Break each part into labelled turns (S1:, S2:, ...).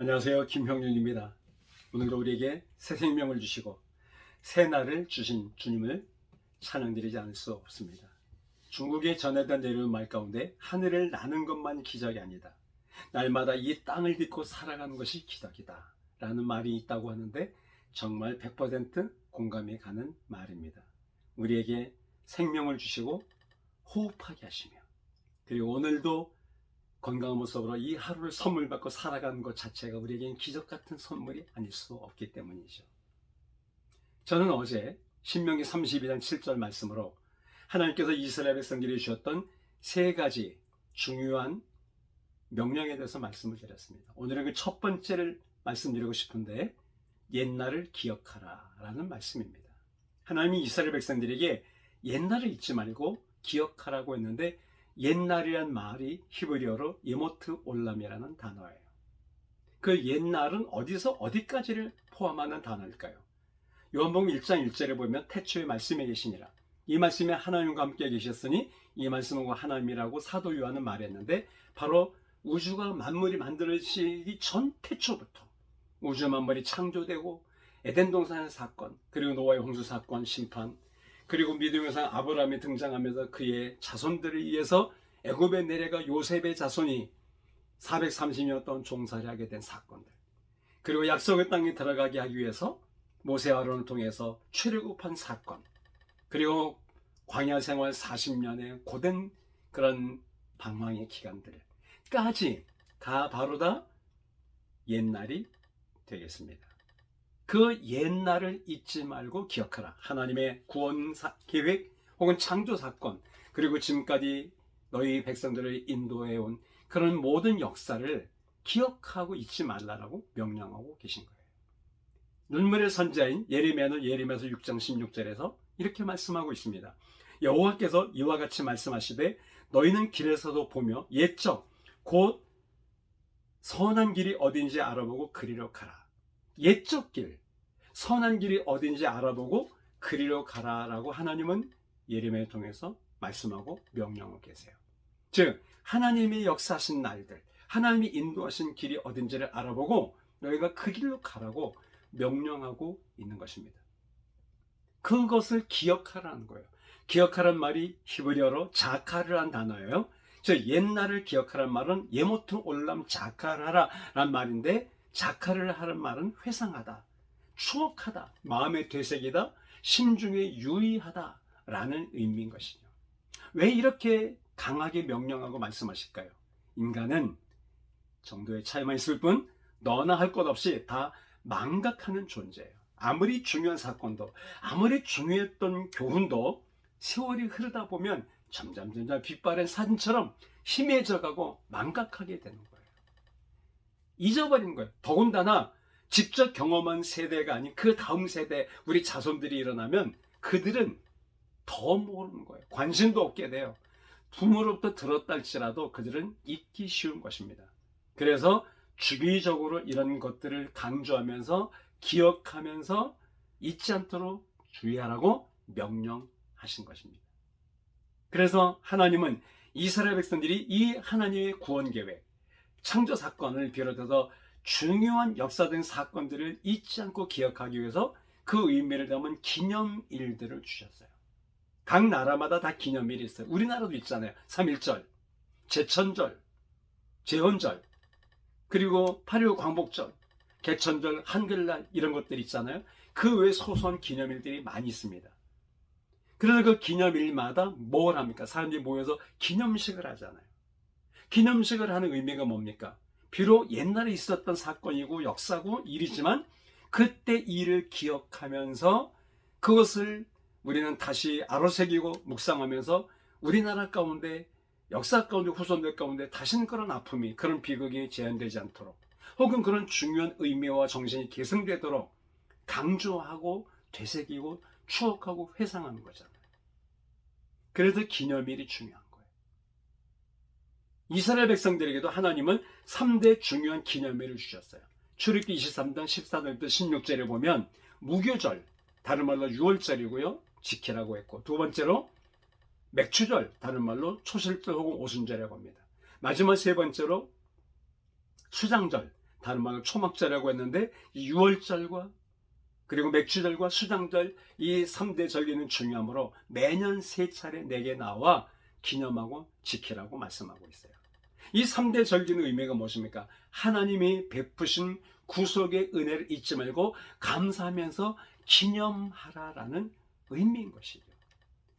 S1: 안녕하세요. 김형준입니다. 오늘도 우리에게 새 생명을 주시고 새 날을 주신 주님을 찬양드리지 않을 수 없습니다. 중국에 전해다 내려온 말 가운데 하늘을 나는 것만 기적이 아니다. 날마다 이 땅을 딛고 살아가는 것이 기적이다 라는 말이 있다고 하는데 정말 100% 공감이 가는 말입니다. 우리에게 생명을 주시고 호흡하게 하시며 그리고 오늘도 건강한 모습으로 이 하루를 선물 받고 살아가는 것 자체가 우리에게는 기적 같은 선물이 아닐 수 없기 때문이죠. 저는 어제 신명기 32장 7절 말씀으로 하나님께서 이스라엘 백성들이 주셨던 세 가지 중요한 명령에 대해서 말씀을 드렸습니다. 오늘은 그 첫 번째를 말씀드리고 싶은데 옛날을 기억하라 라는 말씀입니다. 하나님이 이스라엘 백성들에게 옛날을 잊지 말고 기억하라고 했는데 옛날이란 말이 히브리어로 예모트 올람이라는 단어예요. 그 옛날은 어디서 어디까지를 포함하는 단어일까요? 요한복음 1장 1절에 보면 태초에 말씀에 계시니라. 이 말씀에 하나님과 함께 계셨으니 이 말씀은 하나님이라고 사도 요한은 말했는데 바로 우주가 만물이 만들어지기 전 태초부터 우주 만물이 창조되고 에덴 동산의 사건, 그리고 노아의 홍수 사건, 심판, 그리고 믿음의 상 아브라함이 등장하면서 그의 자손들을 위해서 애굽에 내려가 요셉의 자손이 430년 동안 종살이 하게 된 사건들, 그리고 약속의 땅에 들어가게 하기 위해서 모세 아론을 통해서 출애굽한 사건, 그리고 광야 생활 40년의 고된 그런 방황의 기간들까지 다 바로 다 옛날이 되겠습니다. 그 옛날을 잊지 말고 기억하라. 하나님의 구원 계획 혹은 창조 사건, 그리고 지금까지 너희 백성들을 인도해온 그런 모든 역사를 기억하고 잊지 말라라고 명령하고 계신 거예요. 눈물의 선지자인 예레미야는 예레미야서 6장 16절에서 이렇게 말씀하고 있습니다. 여호와께서 이와 같이 말씀하시되 너희는 길에서도 보며 옛적 곧 선한 길이 어딘지 알아보고 그리로 가라. 옛적 길, 선한 길이 어딘지 알아보고 그리로 가라라고 하나님은 예레미야를 통해서 말씀하고 명령하고 계세요. 즉 하나님이 역사하신 날들, 하나님이 인도하신 길이 어딘지를 알아보고 너희가 그 길로 가라고 명령하고 있는 것입니다. 그것을 기억하라는 거예요. 기억하라는 말이 히브리어로 자카르란 단어예요. 즉 옛날을 기억하라는 말은 예모트 올람 자카라라는 말인데, 자카를 하는 말은 회상하다, 추억하다, 마음의 되새기다, 심중에 유의하다 라는 의미인 것이죠. 왜 이렇게 강하게 명령하고 말씀하실까요? 인간은 정도의 차이만 있을 뿐 너나 할 것 없이 다 망각하는 존재예요. 아무리 중요한 사건도, 아무리 중요했던 교훈도 세월이 흐르다 보면 점점 빛바랜 사진처럼 희미해져 가고 망각하게 되는 거예요. 잊어버린 거예요. 더군다나 직접 경험한 세대가 아닌 그 다음 세대, 우리 자손들이 일어나면 그들은 더 모르는 거예요. 관심도 없게 돼요. 부모로부터 들었다 할지라도 그들은 잊기 쉬운 것입니다. 그래서 주기적으로 이런 것들을 강조하면서 기억하면서 잊지 않도록 주의하라고 명령하신 것입니다. 그래서 하나님은 이스라엘 백성들이 이 하나님의 구원 계획, 창조 사건을 비롯해서 중요한 역사된 사건들을 잊지 않고 기억하기 위해서 그 의미를 담은 기념일들을 주셨어요. 각 나라마다 다 기념일이 있어요. 우리나라도 있잖아요. 3.1절, 제천절, 제헌절, 그리고 8.15 광복절, 개천절, 한글날 이런 것들이 있잖아요. 그 외에 소소한 기념일들이 많이 있습니다. 그래서 그 기념일마다 뭘 합니까? 사람들이 모여서 기념식을 하잖아요. 기념식을 하는 의미가 뭡니까? 비록 옛날에 있었던 사건이고 역사고 일이지만 그때 일을 기억하면서 그것을 우리는 다시 아로새기고 묵상하면서 우리나라 가운데, 역사 가운데, 후손들 가운데 다시는 그런 아픔이, 그런 비극이 재현되지 않도록, 혹은 그런 중요한 의미와 정신이 계승되도록 강조하고 되새기고 추억하고 회상하는 거잖아요. 그래서 기념일이 중요한 거예요. 이스라엘 백성들에게도 하나님은 3대 중요한 기념일을 주셨어요. 출애굽기 23장 14절부터 16절에 보면 무교절, 다른 말로 6월절이고요, 지키라고 했고, 두 번째로 맥추절, 다른 말로 초실절 혹은 오순절이라고 합니다. 마지막 세 번째로 수장절, 다른 말로 초막절이라고 했는데 이 6월절과 그리고 맥주절과 수장절 이 3대 절기는 중요하므로 매년 3차례 내게 나와 기념하고 지키라고 말씀하고 있어요. 이 3대 절기는 의미가 무엇입니까? 하나님이 베푸신 구속의 은혜를 잊지 말고 감사하면서 기념하라라는 의미인 것이죠.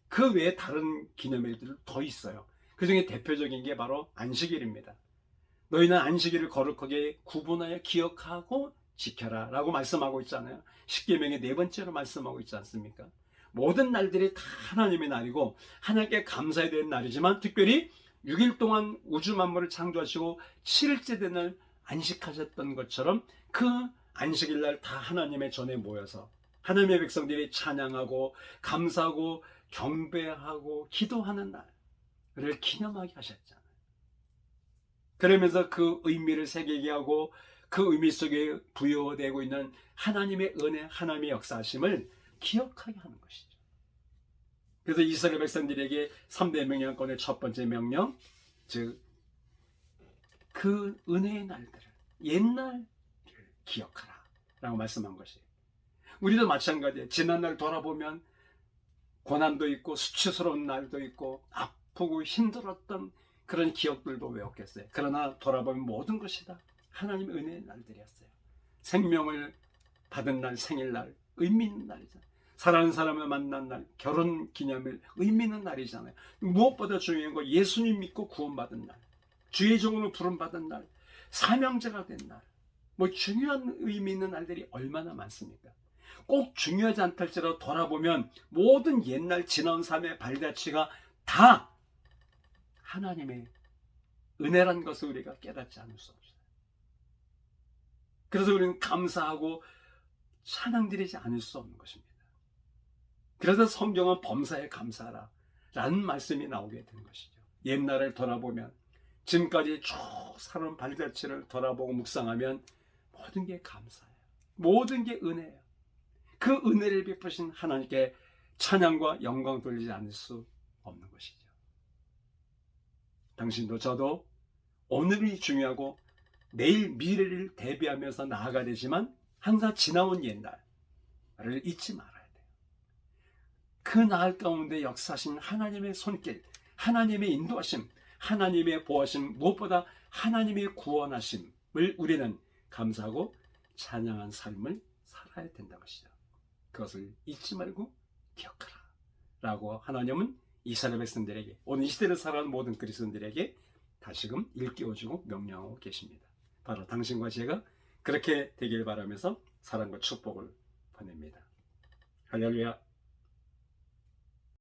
S1: 그 외에 다른 기념일들도 더 있어요. 그 중에 대표적인 게 바로 안식일입니다. 너희는 안식일을 거룩하게 구분하여 기억하고 지켜라 라고 말씀하고 있잖아요. 십계명의 4번째로 말씀하고 있지 않습니까? 모든 날들이 다 하나님의 날이고 하나님께 감사해야 되는 날이지만 특별히 6일 동안 우주 만물을 창조하시고 7일째 된 날 안식하셨던 것처럼 그 안식일 날 다 하나님의 전에 모여서 하나님의 백성들이 찬양하고 감사하고 경배하고 기도하는 날을 기념하게 하셨잖아요. 그러면서 그 의미를 새기게 하고 그 의미 속에 부여되고 있는 하나님의 은혜, 하나님의 역사하심을 기억하게 하는 것이죠. 그래서 이스라엘 백성들에게 3대 명령권의 첫 번째 명령, 즉 그 은혜의 날들을, 옛날을 기억하라 라고 말씀한 것이에요. 우리도 마찬가지예요. 지난날 돌아보면 고난도 있고 수치스러운 날도 있고 아프고 힘들었던 그런 기억들도 외웠겠어요. 그러나 돌아보면 모든 것이 다 하나님의 은혜의 날들이었어요. 생명을 받은 날, 생일날, 의미 있는 날이잖아요. 사랑하는 사람을 만난 날, 결혼 기념일, 의미 있는 날이잖아요. 무엇보다 중요한 건 예수님 믿고 구원받은 날, 주의 종으로 부름받은 날, 사명자가 된 날, 뭐 중요한 의미 있는 날들이 얼마나 많습니까? 꼭 중요하지 않달지라도 돌아보면 모든 옛날 지나온 삶의 발자취가 다 하나님의 은혜란 것을 우리가 깨닫지 않을 수 없어요. 그래서 우리는 감사하고 찬양드리지 않을 수 없는 것입니다. 그래서 성경은 범사에 감사하라 라는 말씀이 나오게 된 것이죠. 옛날을 돌아보면 지금까지 쭉 살아온 발자취를 돌아보고 묵상하면 모든 게 감사해요. 모든 게 은혜예요. 그 은혜를 베푸신 하나님께 찬양과 영광 돌리지 않을 수 없는 것이죠. 당신도 저도 오늘이 중요하고 내일 미래를 대비하면서 나아가야 되지만 항상 지나온 옛날을 잊지 말아야 돼요. 그 나을 가운데 역사하신 하나님의 손길, 하나님의 인도하심, 하나님의 보호하심, 무엇보다 하나님의 구원하심을 우리는 감사하고 찬양한 삶을 살아야 된다는 것이죠. 그것을 잊지 말고 기억하라 라고 하나님은 이스라엘 백성들에게, 오늘 이 시대를 살아가는 모든 그리스도인들에게 다시금 일깨워주고 명령하고 계십니다. 바로 당신과 제가 그렇게 되길 바라면서 사랑과 축복을 보냅니다. 할렐루야.